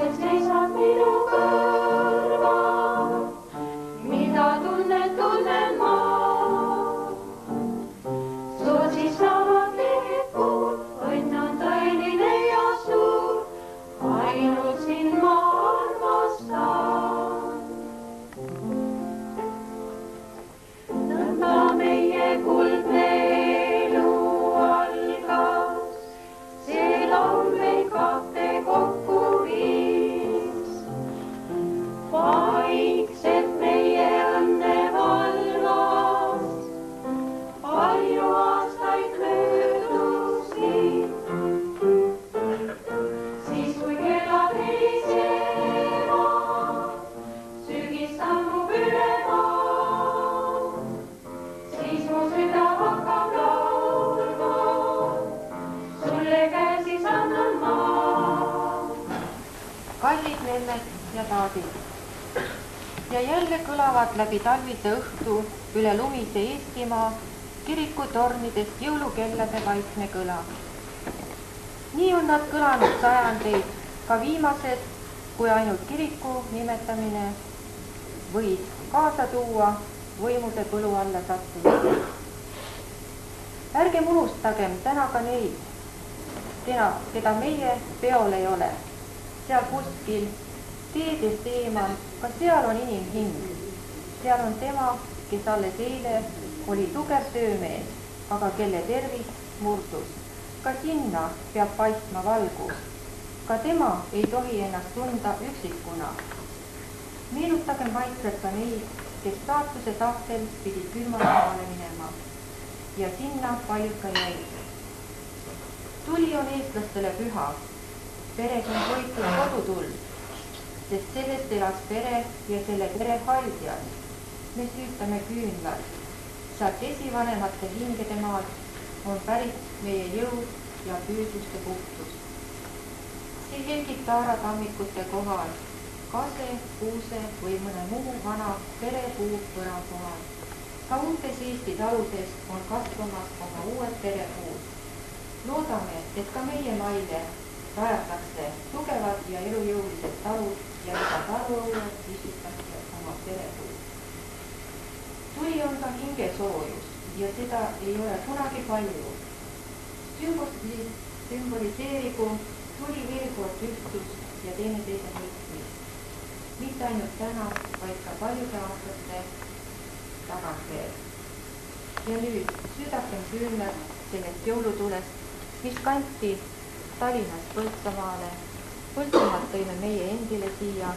et seisad minu kõrval. Mida tunnen ma? Sosistavad lipud, õnn on tõeline ja suur, ainult sind ma armastan. Nõnda meie kuldne elu algas, see laul meid kahte kokku viis. Vaikselt meie õnne valvas, palju aastaid möödus nii. Siis kui kellad helisevad, sügis sammub üle maa, siis mu süda hakkab laulma, sulle käsi annan ma. Kallid memmed ja taadid. Ja jälle kõlavad läbi talvise õhtu üle lumise Eestimaa kirikutornidest jõulukellade vaikne kõla. Nii on nad kõlanud sajandeid, ka viimased, kui ainult kiriku nimetamine võis kaasa tuua võimude põlu alla sattumist. Ärgem unustagem täna ka neid, keda meie peol ei ole. Seal kuskil teedest eemal, ka seal on inimhing. Seal on tema, kes alles eile oli tugev töömees, aga kelle tervis murdus. Ka sinna peab paistma valgus. Ka tema ei tohi ennast tunda üksikuna. Meenutagem vaikselt ka neid, kes saatuse tahtel pidid külmamaale minema. Ja sinna paljud ka jäid. Tuli on eestlastele püha. Peres on hoitud kodutuld, sest sellest elas pere ja selle pere haldjas. Me süütame küünlad. Sealt esivanemate hingede maalt on pärit meie jõud ja püüdluste puhtus. See helgib taaratammikute kohal, kase, kuuse või mõne muu vana perepuu põra kohal. Ka uutes Eesti taludes on kasvamas oma uued perepuud. Loodame, et ka meie maile rajatakse tugevad ja elujõulised talud ja iga taluõue istutakse oma perepuud. Tuli on ka hingesoojus ja seda ei ole kunagi palju. Sümboliseerigu tuli veel kord ühtsust ja teineteise mõistmist. Mitte ainult täna, vaid ka paljude aastate tagant veel. Ja nüüd südakem küünlad sellest jõulutulest, mis kanti Tallinnast Põltsamaale. Põltsamaalt tõime meie endile siia.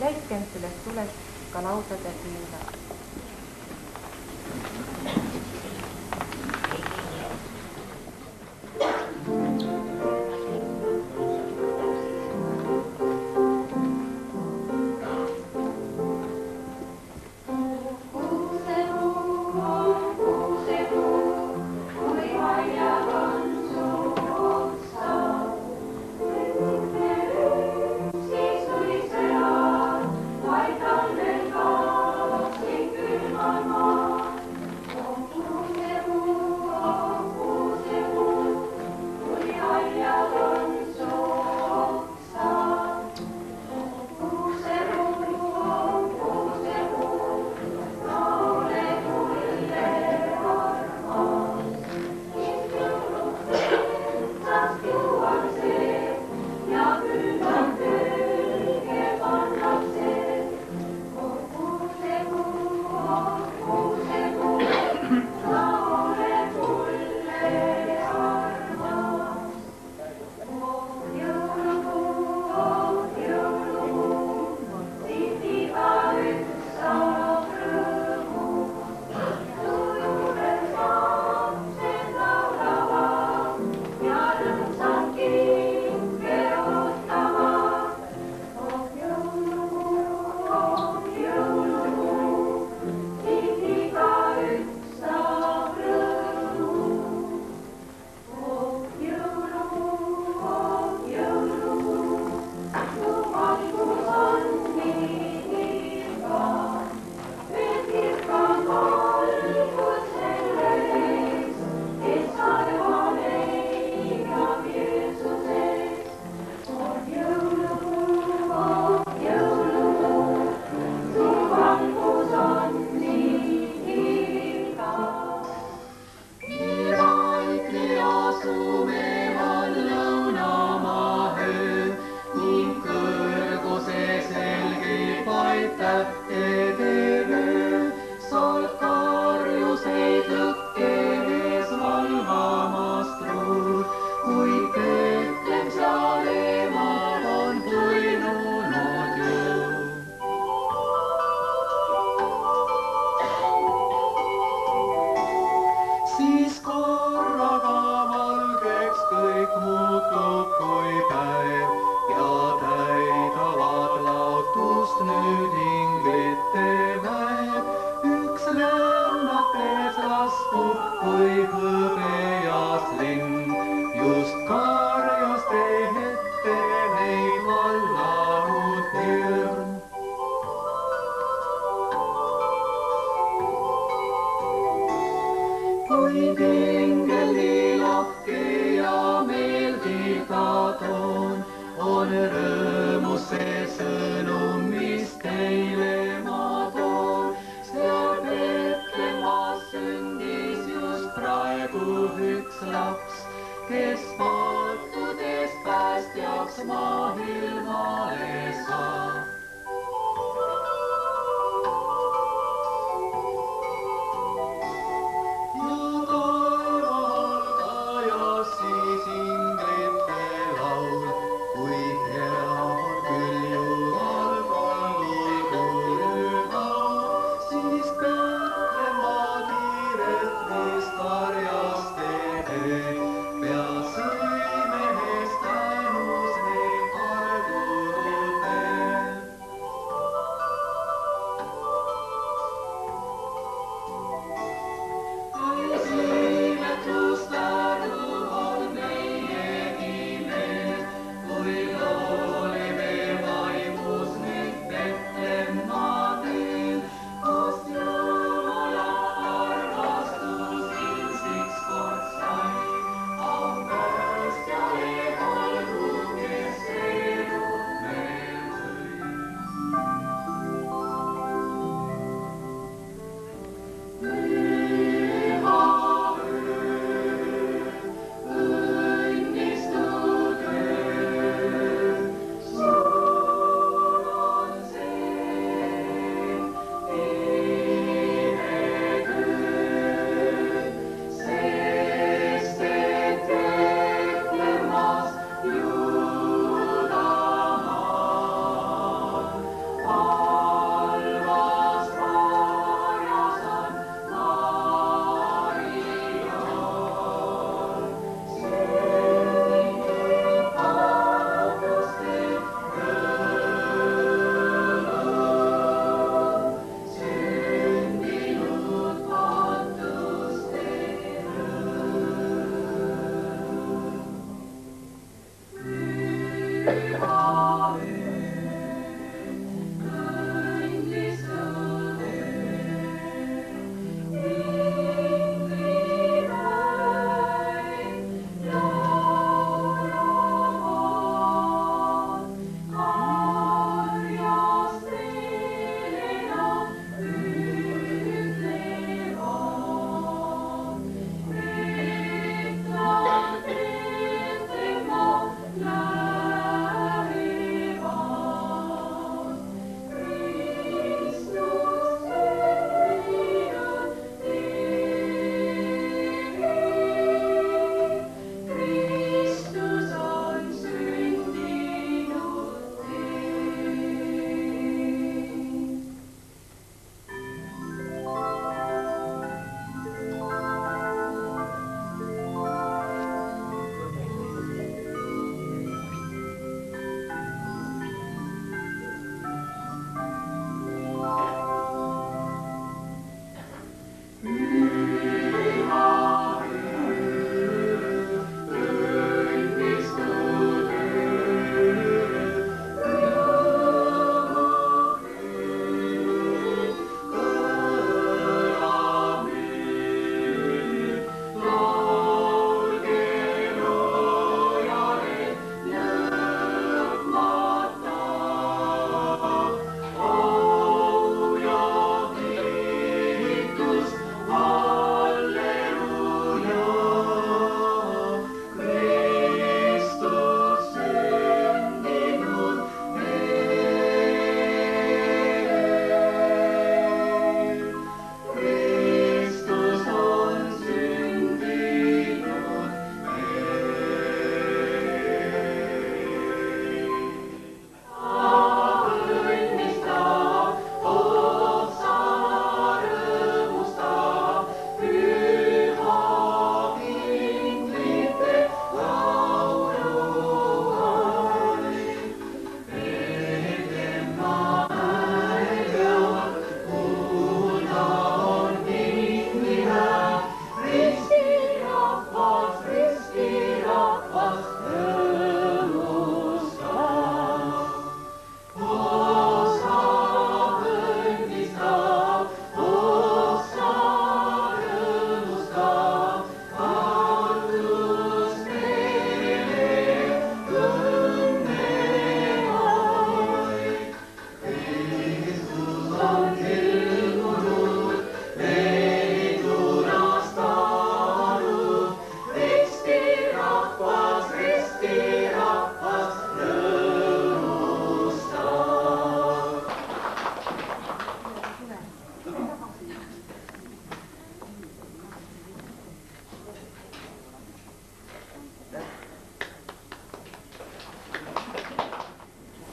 Läiskem sellest tulest ka laudade küünlad. Siis tuli see aeg, vaid talvel kaoks kõik tähtede öö, solk karjuseid lõkkedes valvamas truul, kuid Betlem seal eemal on puinunud jõu. Siis korraga valgeks kõik muutub kui päev ja täidavad laotust nüüd inglite väed. Üks lennates laskub kui hõbejas linn, just karjas ette neid vallanud hirm. Kuid ingel nii lahke ja meeldiv ta toon, on rõõmus see sõnum, mis teile ma toon. Seal Betlemas sündis just praegu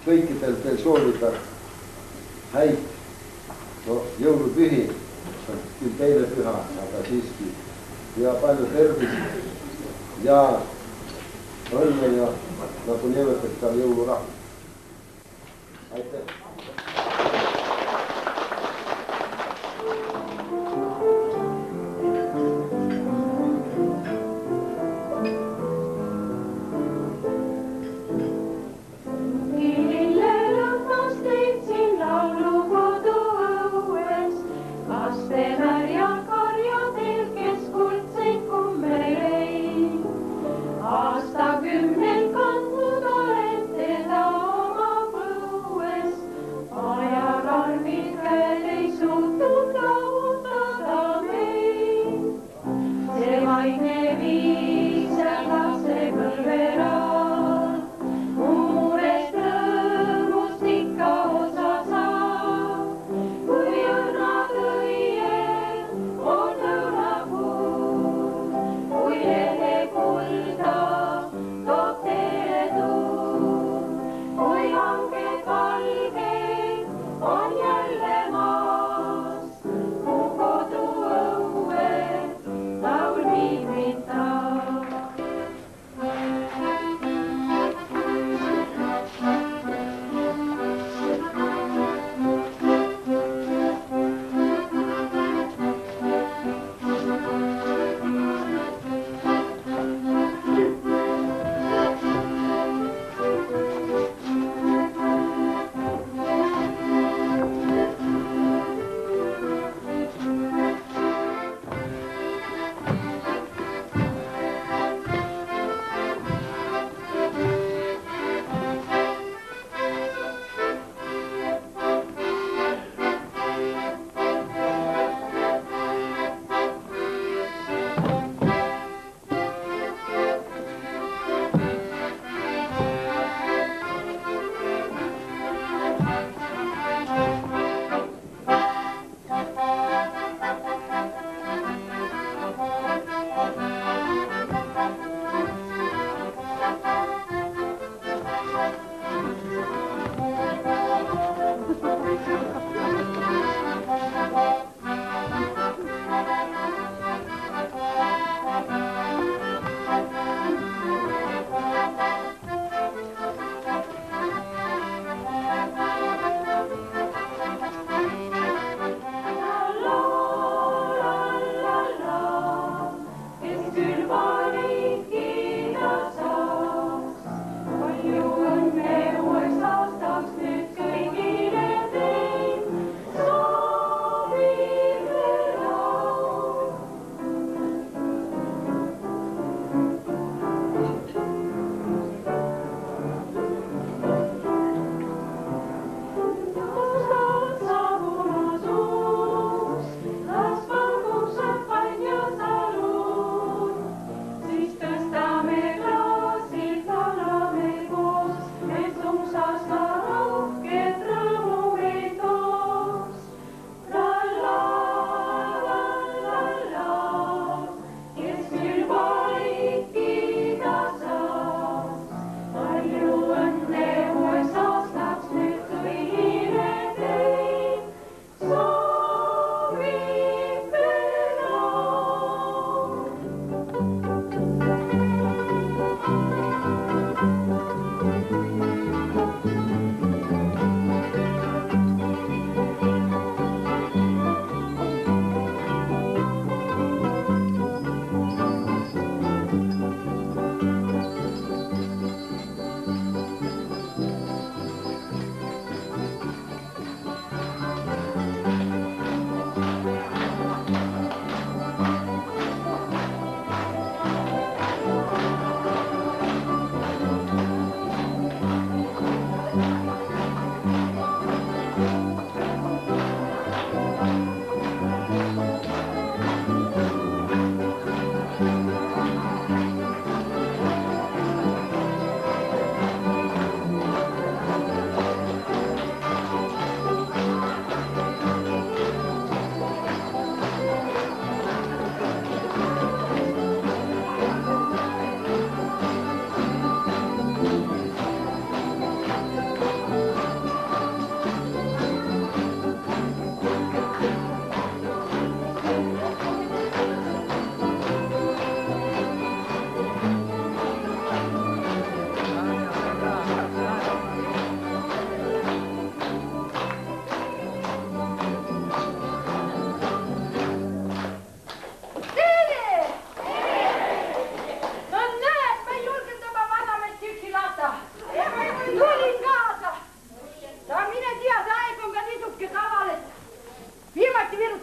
kõikidel teil soovida häid jõulupühi, küll teine püha, aga siiski, ja palju tervist ja õnne ja nagu nimetatakse jõulurahu. Aitäh! Aastakümneid kandnud oled teda oma põues,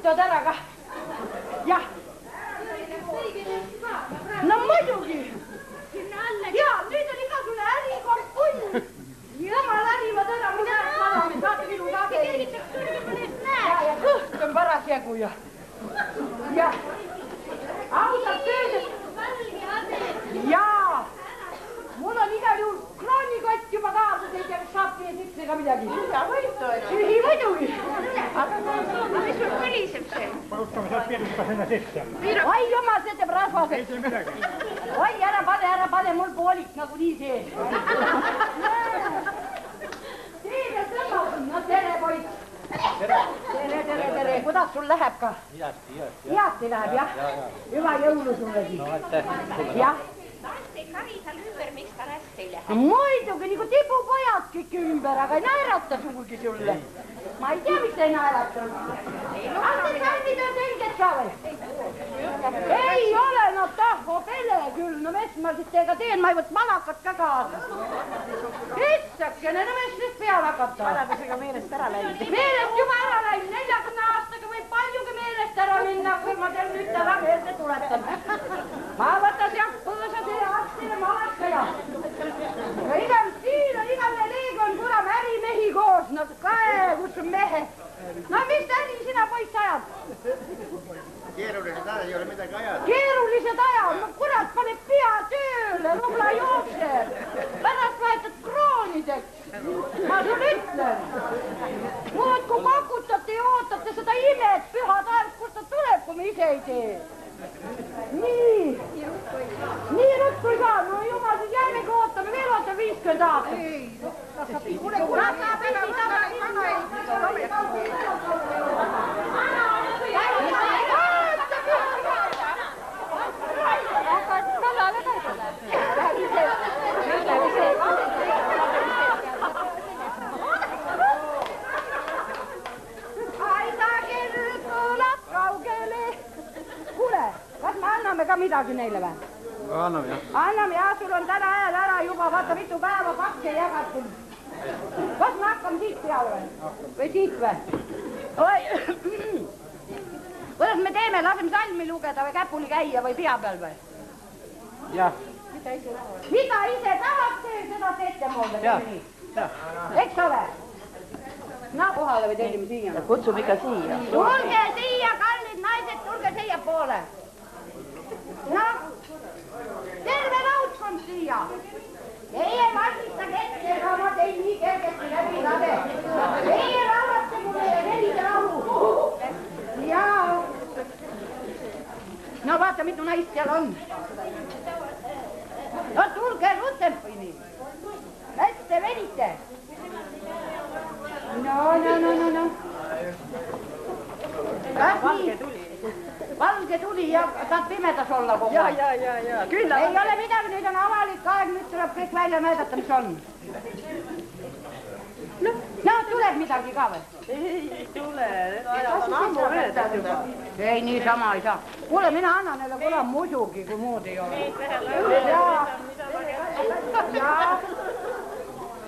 vajutad ära ka. Jah. No muidugi. Ja, nüüd on igasugune ärikompun. Jumal ärivad ära, mu näed madamid, vaata minu kageli. Ja kõht on parasjagu ja. Ja. Ausalt öeldes. Jaa. Mul on igal juhul kroonikott juba kaasas, ei tea, kas saab teie tips ega midagi. Tühi muidugi. Aga mis sul põliseb see? Palutame sealt piirdusta sinna sisse. Oi, jumal, see teeb rasvaseks. Ei tee midagi. Oi, ära pane, mul poolik nagu nii sees. Teile tõmbasin, no tere, poiss. Tere, kuidas sul läheb ka? Heasti läheb, jah? Hüva jõulu sulle siis. Jah. Laste kari seal ümber, miks ta hästi ei lähe? Muidugi, nagu tibupojad kõik ümber, aga ei naerata sugugi sulle. Ma ei tea, miks ei naerata. Aga salmid on selged ka või? Ei ole, no tahvo pele küll. No mis ma siis teiega teen, ma ei võt malakat ka kaasa. Issakene, no mis nüüd peale hakata? Varadusega meelest ära läinud. Meelest juba ära läinud, 40 aastaga võib paljugi meelest ära minna, kui ma teil nüüd täna meelde tuletan. Ma võtas jah põõsad ja arstile malaka ja igal siin on igale leegon kuram ärimehi koos, no kae, kus on mehe. No mis äri sina poiss ajad? Keerulised ajad ei ole midagi ajada. Keerulised ajad, no kurat paneb pea tööle, rubla jookseb. Pärast vahetad kroonideks. Ma sul ütlen. Muud kui pakutate ja ootate seda imet pühad ajad, kust ta tuleb, kui me ise ei tee. Nii ruttu ei saa, no jumal, siis jäämegi ootame, veel ootame 50 aastat. Kuule, kurat saab esi taga. Anname ka midagi neile või? Anname jah. Anname jah, sul on täna hääl ära juba, vaata mitu päeva pakke jagatud. Kas me hakkame siit peale või? Või siit või? Kuidas me teeme, laseme salmi lugeda või käpuli käia või pea peal või? Jah. Mida ise tahab tee, seda teete moodi. Eks ole? No kohale või tellime siia? Kutsume ikka siia. Tulge siia, kallid naised, tulge siia poole. Noh, terve laudkond siia. Teie valmistage ette, ega ma teid nii kergesti läbi lade. Teie laulate mulle ja sellise laulu. Jaa. No vaata, mitu naist seal on. No tulge rutem või nii. Ette venite. No. Kas nii? Valge tuli ja saad pimedas olla kogu aeg. Ja. Küll Ei ole midagi, nüüd on avalik aeg, nüüd tuleb kõik välja näidata, mis on. No, tuleb midagi ka või? ei tule, ajad on ammu möödas juba. Ei, niisama ei saa. Kuule, mina annan neile kuule muidugi, kui muud ei ole.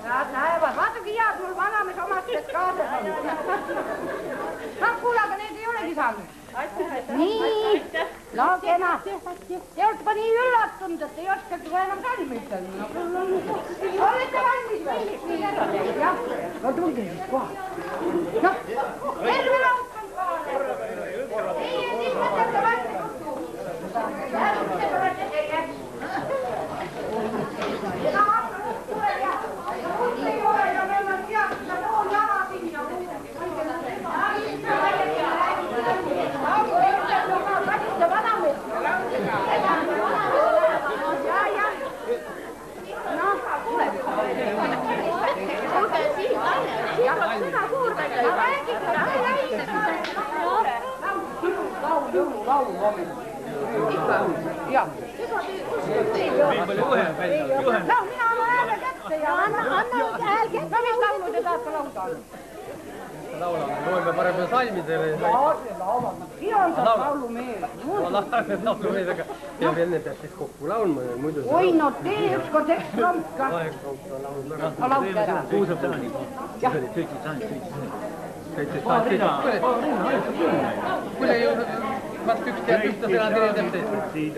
Nad näevad, vaadake head, mul vanamees omastest kaasas on. No kuule, aga need ei olegi saanud. Nii, no kena. Te olete pa nii üllatunud, et ei oskagi kohe enam salmi ütelda. Olete valmis või? Jah, no tulge siis kohe. Noh, terve laudkond kohale. Teie siis mõtlete valmis kutsu. Järgmise pärast teie. Ja hakka tule ja. Kutsu ei ole ja meil on teatud pool jala sinna. No mina annan hääle kätte ja anna hääl kätte. No mis laulu te tahate laulda? Laulame, loeme parem salmidele. Mina on saab laulumeel. Laulumeel, aga peab enne peab siis kokku laulma ja muidu... Oi, no tee ükskord eksprompt ka. No laulda ära. Kuusab täna nii. Jah. Kuule vast üks teab ühte sõna, teine teab teist.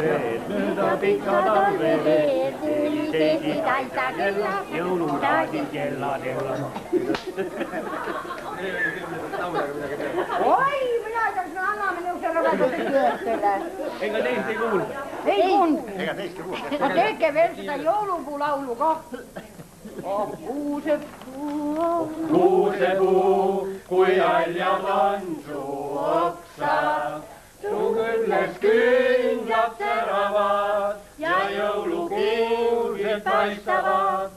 Mööda pikka talveveed, selliseid aita kella, jõulutaadid kelladella. Oi, mina ei saaks anname nõuse rõvedate töötele. Ega teist ei kuulda. Ei kuulda. Ega teist ei kuulda. No tehke veel seda joulupuu laulu ka. Kuusepuu, kui haljad on su oksad, su küljes küünlad säravad ja jõulukuusid paistavad.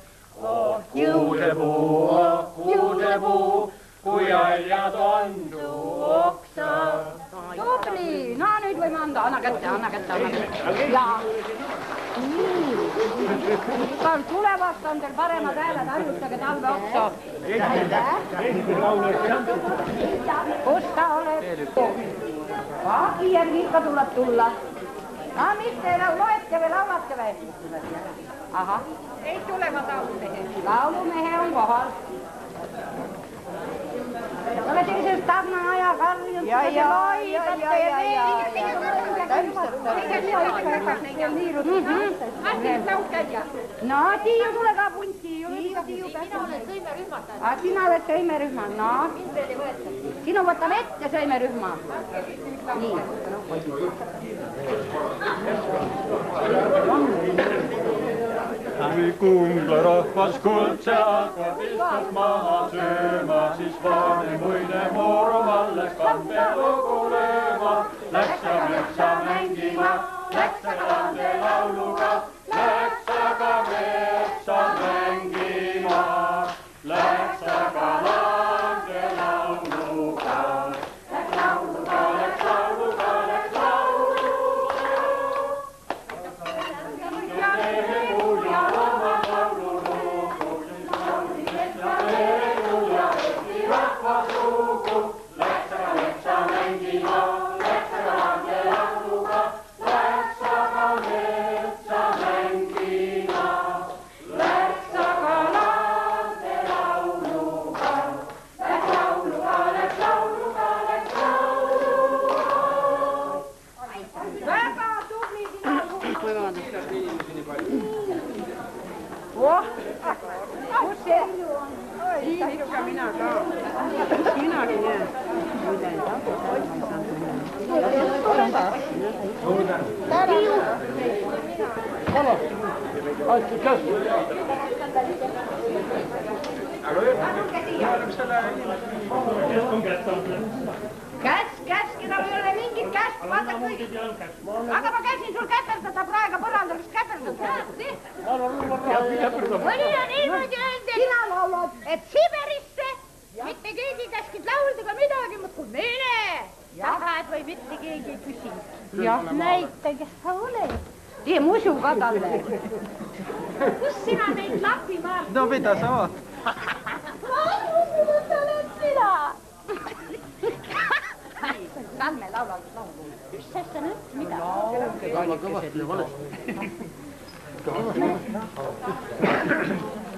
Kuusepuu, kui haljad on su oksad. Tubli, no nüüd võime anda, anna kätte. Ja. Nii. Tulevast on teil paremad hääled, harjutage talve oksa. Kus ta oleb? Paagi järgi ikka tuleb tulla. No mis te loete või laulate või? Ahah. Ei tulevad laulumehe. Laulumehe on kohal. Olete sellisest tarna aja karjud, ja no Tiiu, tule ka punti. Mina olen sõimerühmas. Sina oled sõimerühmas, no. Sinu võtame ette sõimerühma. Nii. Kui Kungla rahvas kuldse hakkab istut maha sööma, siis vaane muide Murumalle kambelugu lööma. Läks ja metsa mängima, läks aga lande lauluga, läks aga metsa mängima, läks aga lande lauluga. Läks lauluga, läks lauluga, läks lauluga. Käsk, enam ei ole mingit käsk, vaata kõik. Aga ma käisin sul käperdada praegu põrandal, kes käperdada. Oli ja niimoodi öeldi, sina laulad, et Siberisse mitte keegi käskid laulda ka midagi, muudkui mine. Tahad või mitte keegi ei küsi. Jah, näita, kes sa oled. Tee musu ka talle. Kus sina neid lapimaad? No mida sa vaat? Kus oled sina? Lähme laulame laulu. Mis sest sa nüüd? Mida? Kõvasti valesti.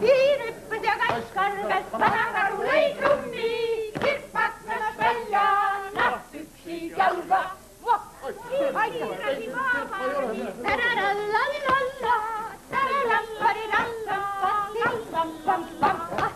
Hiirüppes ja kass kargas, panakaru lõi trummi, kirpak nälas välja, nahtüksid jalga. Aitasi maha, tararallallalla, tararallallalla, lallamlamlamlam.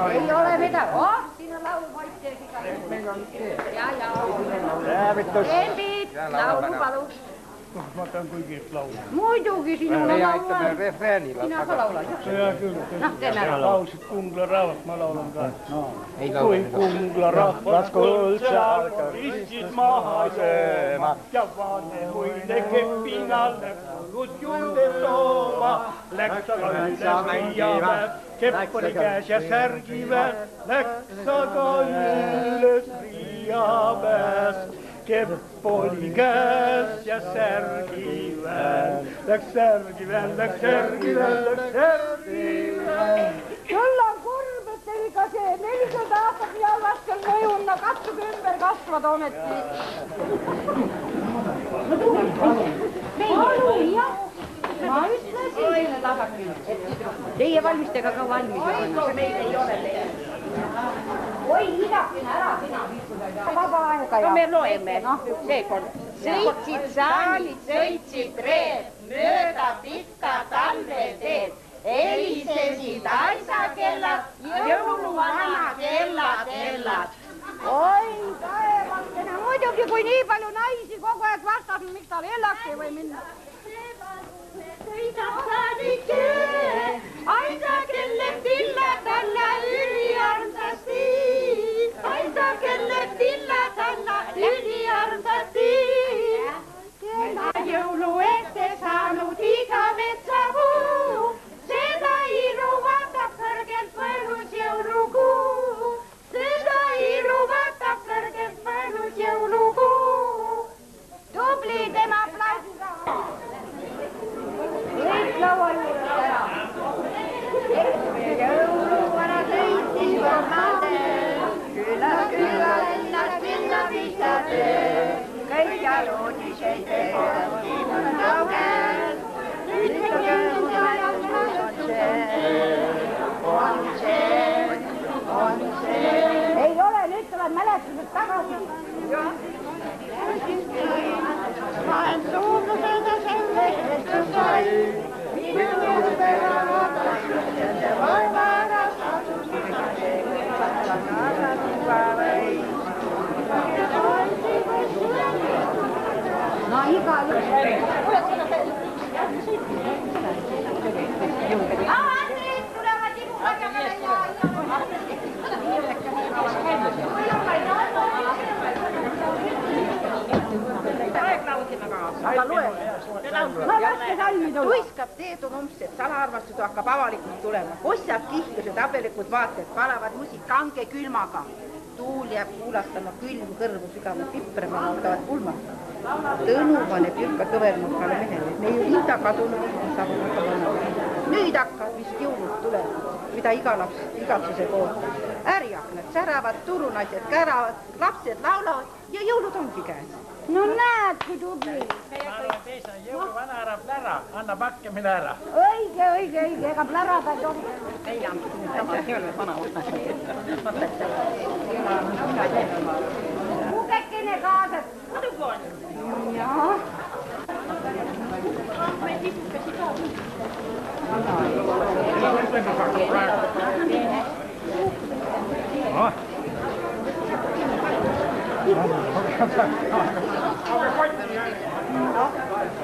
Ei ole midagi. Siinä lauluvoitteesi kanssa. Ja. Embit, laulupalus. Ma pean kuigi laulma. Muidugi sinul on laulma. refräänillä. Sinä ka laulad. Jaa, kyllä. Teeme ära. Laulsid Kungla rahvas, ma laulan ka. Ei Kui Kungla rahvas kuldse algab, istid maha sööma ja vaane muide kepinalle kulud juurde tooma. Läks aga üles Riiamäe, kepp oli käes ja särgimäe, läks aga üles Riiamäes, kepp oli käes ja särgi väel. Läks särgi väel, läks särgi väel, läks särgi väel. Küll on kurb, et teiga see 40 aastat ja laskel mõjunna, katsuge ümber kasvada ometi. Palun, jah. Ma ütlesin, teie valmistage ka valmis. Meil ei ole teie. Oi, idakene ära sina. Vaba aega ja. Me loeme seekord. Sõitsid saanid, sõitsid reed, mööda pikka talveteed. Helisesid aisakellad, jõuluvana kellad. Oi, taevakene, muidugi kui nii palju naisi kogu aeg vastas, miks tal elakse või minna. Sõidab saanike, aisakelle tilla-talla üliarmsasti. Aisakelle tilla-talla üliarmsasti. Kella jõulu ette saanud iga metsapuu. Seda ilu vaatab kõrgelt mõelus jõulukuu. Seda ilu vaatab kõrgelt mõelus jõulukuu. Tubli tema platsiga. Kõik laua juurde ära. Jõuluvana sõitis maadel. Küla ennast linna pistades. Kõik jaludiseid teevad kaugel. Ei ole, nüüd tuleb mälestused tagasi. Ma en suunusega sellest sai. Minu juurdega vaadatakse võimaras asusega no igal tuiskab teedu numpsed, salaarmastus hakkab avalikult tulema. Kossad, kihlused, abelikud vaated, palavad musik kange külmaga. Tuul jääb kuulatama, külm kõrvu sügava piprema ootavad pulmad. Tõnu paneb jürka kõvernukale mehele. Me ju hinda kadunud, saavad hakkab annama. Nüüd hakkab vist jõulud tulema, mida iga laps igatsuse poolt. Äriaknad säravad, turunaised käravad, lapsed laulavad ja jõulud ongi käes. no näed, kui tubli. Teisa jõuluvana ära plära, anna pakkimine ära. Õige, ega plärada ei tohi. Ei anna, ei ole vana võtta. Kukekene kaasad. Jah.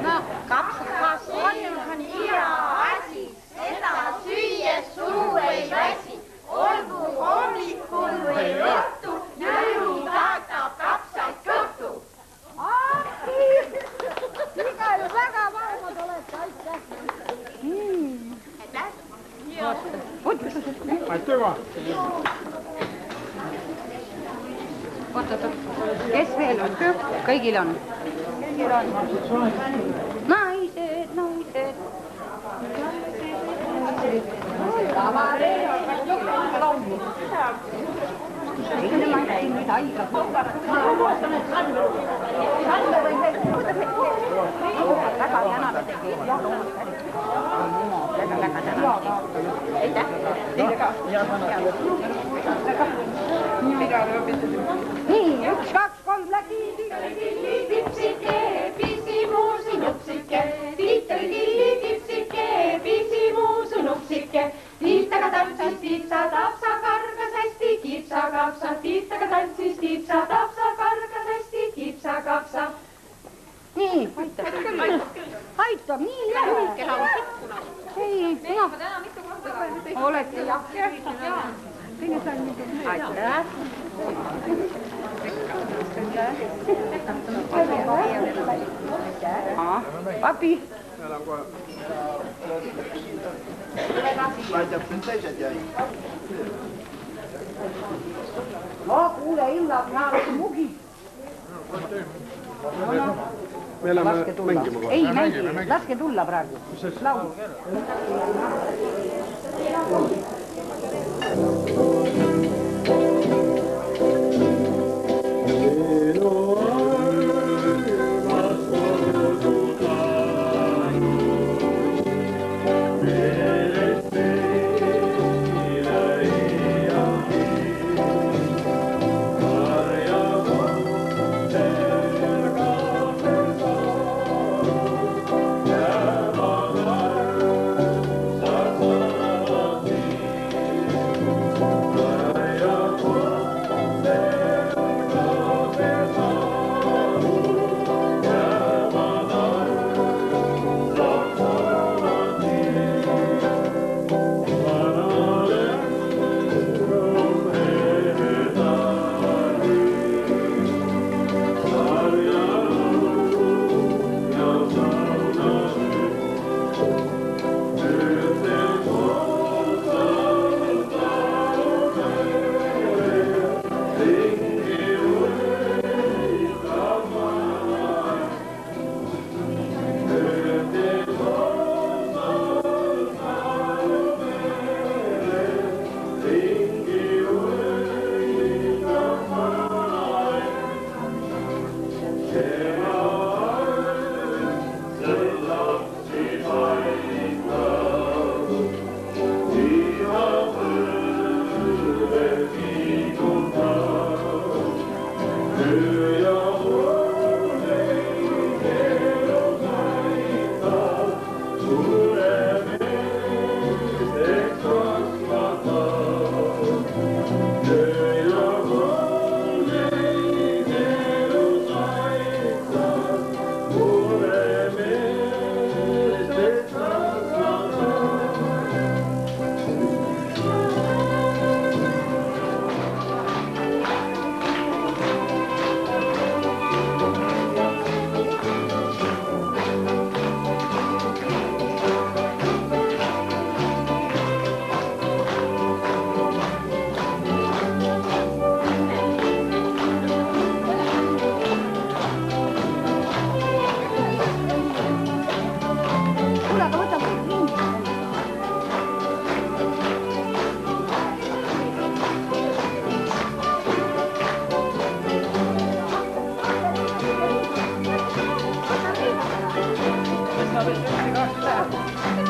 No, kapsakas onhan hea asi, seda süües suu ei väsi. Olgu hommikul või õhtu, jõuluvaatab kapsaid kõhtu. Ahti! Igal väga vaimad olete, aitäh. Aitüma. Oot, kes veel on? Kõigil on. Naised. Ma ei nüüd haigla. Väga täname tegi. Väga täname. Aitäh. Teile ka. Nii, 1, 2, 3, läbi. Tipsike, pisimuusi nupsike, tiitrikilli tipsike, pisimuusu nupsike. Tiitaga tantsis, tiitsa, tapsa, kargas hästi, kipsa, kapsa. Tiitaga tantsis, tiitsa, tapsa, kargas hästi, kipsa, kapsa. Nii, aitab, nii läheb. Ei, mina. Olete jah. Aitäh. Papi. Aitab siin teised jäi. No kuule, Illar, minä olen mugid. me oleme mängima kohe. ei mängi, laske tulla praegu. Laul. Let's have it.